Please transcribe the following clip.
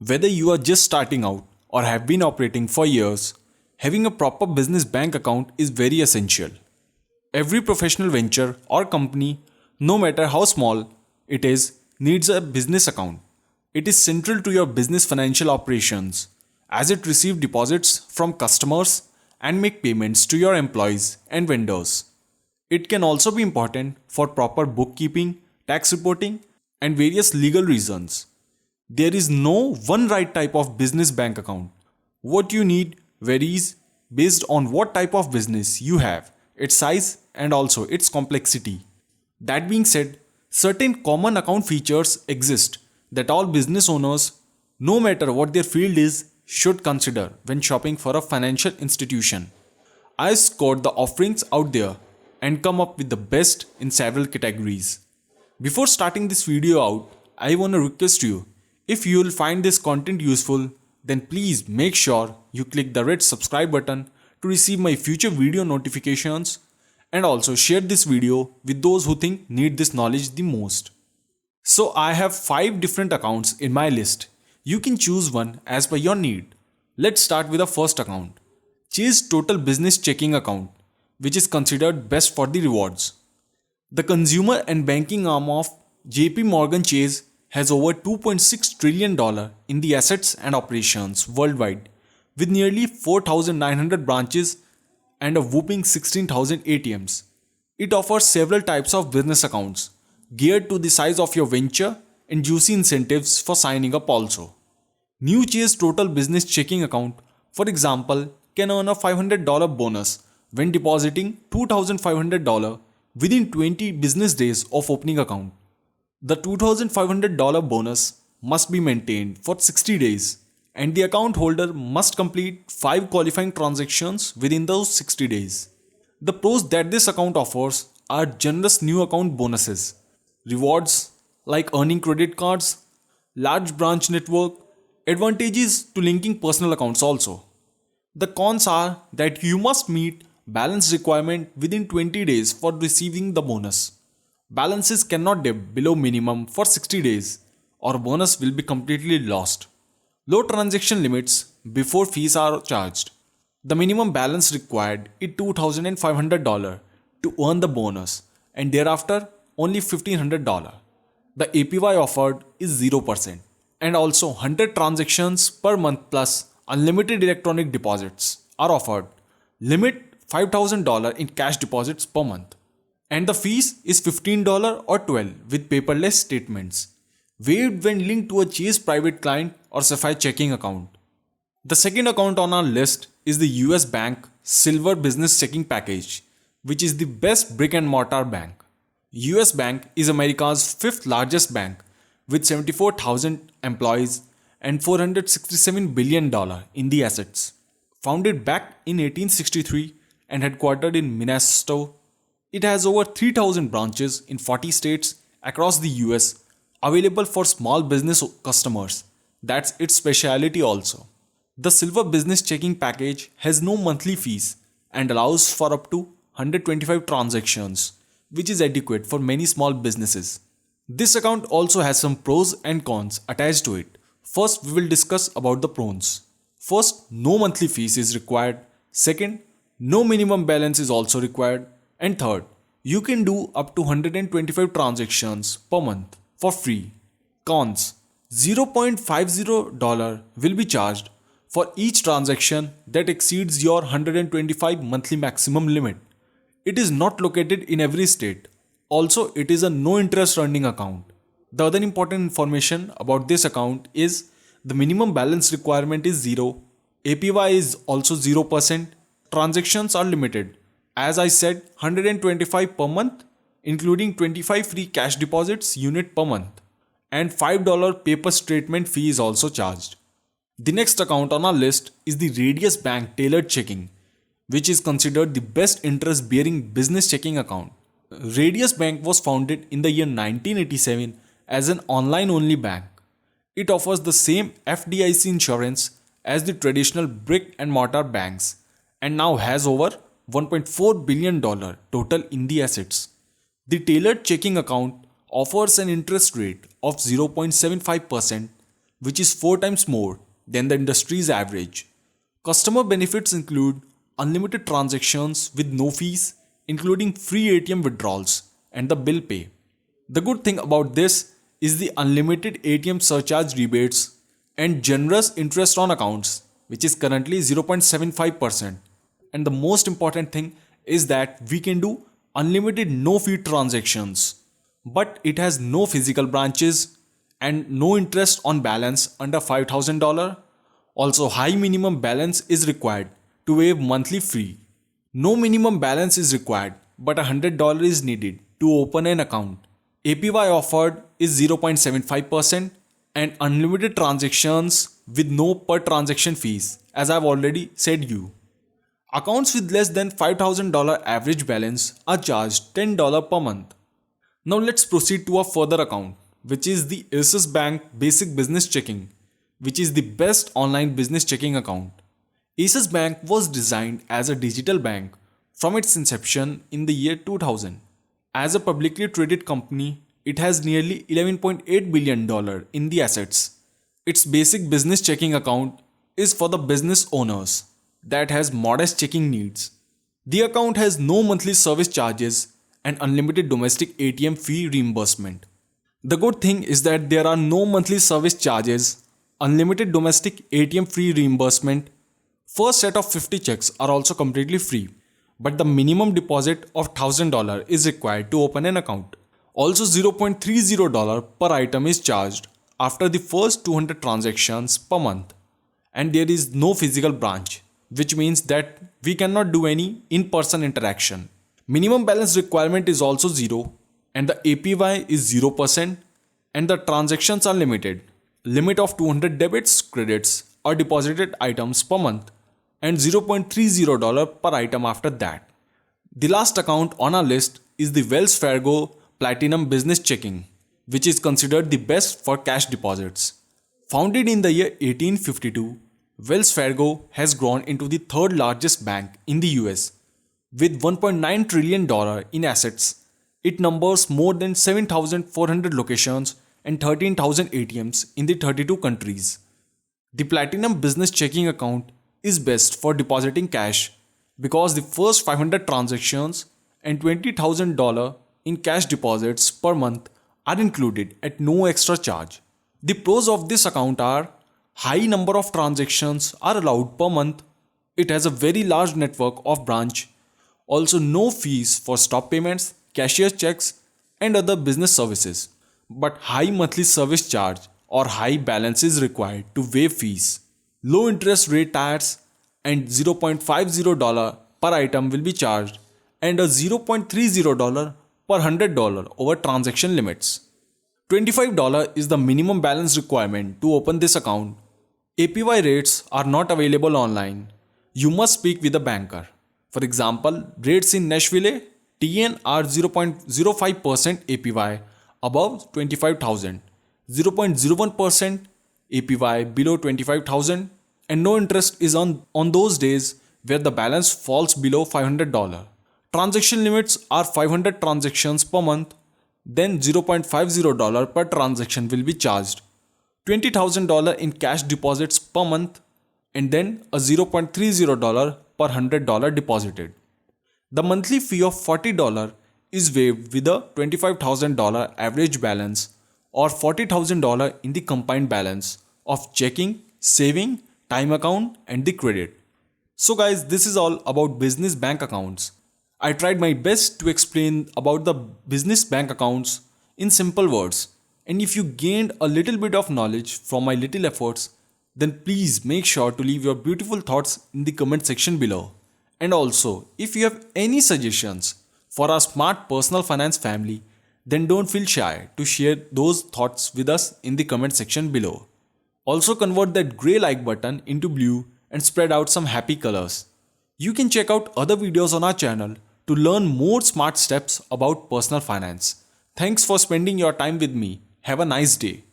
Whether you are just starting out or have been operating for years, having a proper business bank account is very essential. Every professional venture or company, no matter how small it is, needs a business account. It is central to your business financial operations as it receives deposits from customers and make payments to your employees and vendors. It can also be important for proper bookkeeping, tax reporting, and various legal reasons. There is no one right type of business bank account. What you need varies based on what type of business you have, its size, and also its complexity. That being said, certain common account features exist that all business owners, no matter what their field is, should consider when shopping for a financial institution. I scored the offerings out there and come up with the best in several categories. Before starting this video out, I want to request you, if you will find this content useful, then please make sure you click the red subscribe button to receive my future video notifications, and also share this video with those who think need this knowledge the most. So I have 5 different accounts in my list. You can choose one as per your need. Let's start with the first account. Chase Total Business Checking Account, which is considered best for the rewards. The consumer and banking arm of JP Morgan Chase has over $2.6 trillion in the assets and operations worldwide, with nearly 4,900 branches and a whopping 16,000 ATMs. It offers several types of business accounts, geared to the size of your venture and juicy incentives for signing up also. New Chase Total Business Checking Account, for example, can earn a $500 bonus when depositing $2,500 within 20 business days of opening account. The $2,500 bonus must be maintained for 60 days, and the account holder must complete 5 qualifying transactions within those 60 days. The pros that this account offers are generous new account bonuses, rewards like earning credit cards, large branch network, advantages to linking personal accounts also. The cons are that you must meet balance requirement within 20 days for receiving the bonus. Balances cannot dip below minimum for 60 days or bonus will be completely lost. Low transaction limits before fees are charged. The minimum balance required is $2,500 to earn the bonus, and thereafter only $1,500. The APY offered is 0% and also 100 transactions per month plus unlimited electronic deposits are offered. Limit $5,000 in cash deposits per month. And the fees is $15 or $12 with paperless statements, waived when linked to a Chase private client or Sapphire checking account. The second account on our list is the US Bank Silver Business Checking Package, which is the best brick and mortar bank. US Bank is America's 5th largest bank with 74,000 employees and $467 billion in the assets. Founded back in 1863 and headquartered in Minnesota, it has over 3,000 branches in 40 states across the US, available for small business customers. That's its specialty also. The Silver Business Checking Package has no monthly fees and allows for up to 125 transactions, which is adequate for many small businesses. This account also has some pros and cons attached to it. First, we will discuss about the pros. First, no monthly fees is required. Second, no minimum balance is also required. And third, you can do up to 125 transactions per month for free. Cons: $0.50 will be charged for each transaction that exceeds your 125 monthly maximum limit. It is not located in every state. Also, it is a no interest earning account. The other important information about this account is the minimum balance requirement is 0. APY is also 0%. Transactions are limited. As I said, 125 per month, including 25 free cash deposits unit per month, and $5 paper statement fee is also charged. The next account on our list is the Radius Bank Tailored Checking, which is considered the best interest bearing business checking account. Radius Bank was founded in the year 1987 as an online only bank. It offers the same FDIC insurance as the traditional brick and mortar banks and now has over $1.4 billion total in the assets. The tailored checking account offers an interest rate of 0.75%, which is 4 times more than the industry's average. Customer benefits include unlimited transactions with no fees, including free ATM withdrawals and the bill pay. The good thing about this is the unlimited ATM surcharge rebates and generous interest on accounts, which is currently 0.75%. And the most important thing is that we can do unlimited no fee transactions, but it has no physical branches and no interest on balance under $5,000. Also, high minimum balance is required to waive monthly fee. No minimum balance is required, but $100 is needed to open an account. APY offered is 0.75% and unlimited transactions with no per transaction fees, as I've already said you. Accounts with less than $5,000 average balance are charged $10 per month. Now let's proceed to a further account, which is the Axis Bank Basic Business Checking, which is the best online business checking account. Axis Bank was designed as a digital bank from its inception in the year 2000. As a publicly traded company, it has nearly $11.8 billion in the assets. Its basic business checking account is for the business owners that has modest checking needs. The account has no monthly service charges and unlimited domestic ATM fee reimbursement. The good thing is that there are no monthly service charges, unlimited domestic ATM fee reimbursement. First set of 50 checks are also completely free, but the minimum deposit of $1,000 is required to open an account. Also, $0.30 per item is charged after the first 200 transactions per month, and there is no physical branch, which means that we cannot do any in-person interaction. Minimum balance requirement is also 0, and the APY is 0%, and the transactions are limited. Limit of 200 debits, credits, or deposited items per month, and $0.30 per item after that. The last account on our list is the Wells Fargo Platinum Business Checking, which is considered the best for cash deposits. Founded in the year 1852, Wells Fargo has grown into the third largest bank in the US. With $1.9 trillion in assets, it numbers more than 7,400 locations and 13,000 ATMs in the 32 countries. The Platinum Business Checking account is best for depositing cash because the first 500 transactions and $20,000 in cash deposits per month are included at no extra charge. The pros of this account are high number of transactions are allowed per month. It has a very large network of branch. Also, no fees for stop payments, cashier checks, and other business services. But high monthly service charge or high balance is required to waive fees. Low interest rate tires and $0.50 per item will be charged, and a $0.30 per $100 over transaction limits. $25 is the minimum balance requirement to open this account. APY rates are not available online. You must speak with a banker. For example, rates in Nashville, TN are 0.05% APY above 25,000, 0.01% APY below 25,000, and no interest is on those days where the balance falls below $500. Transaction limits are 500 transactions per month, then $0.50 per transaction will be charged, $20,000 in cash deposits per month, and then a $0.30 per $100 deposited. The monthly fee of $40 is waived with a $25,000 average balance or $40,000 in the combined balance of checking, saving, time account, and the credit. So guys, this is all about business bank accounts. I tried my best to explain about the business bank accounts in simple words, and if you gained a little bit of knowledge from my little efforts, then please make sure to leave your beautiful thoughts in the comment section below. And also, if you have any suggestions for our smart personal finance family, then don't feel shy to share those thoughts with us in the comment section below. Also convert that grey like button into blue and spread out some happy colors. You can check out other videos on our channel to learn more smart steps about personal finance. Thanks for spending your time with me. Have a nice day.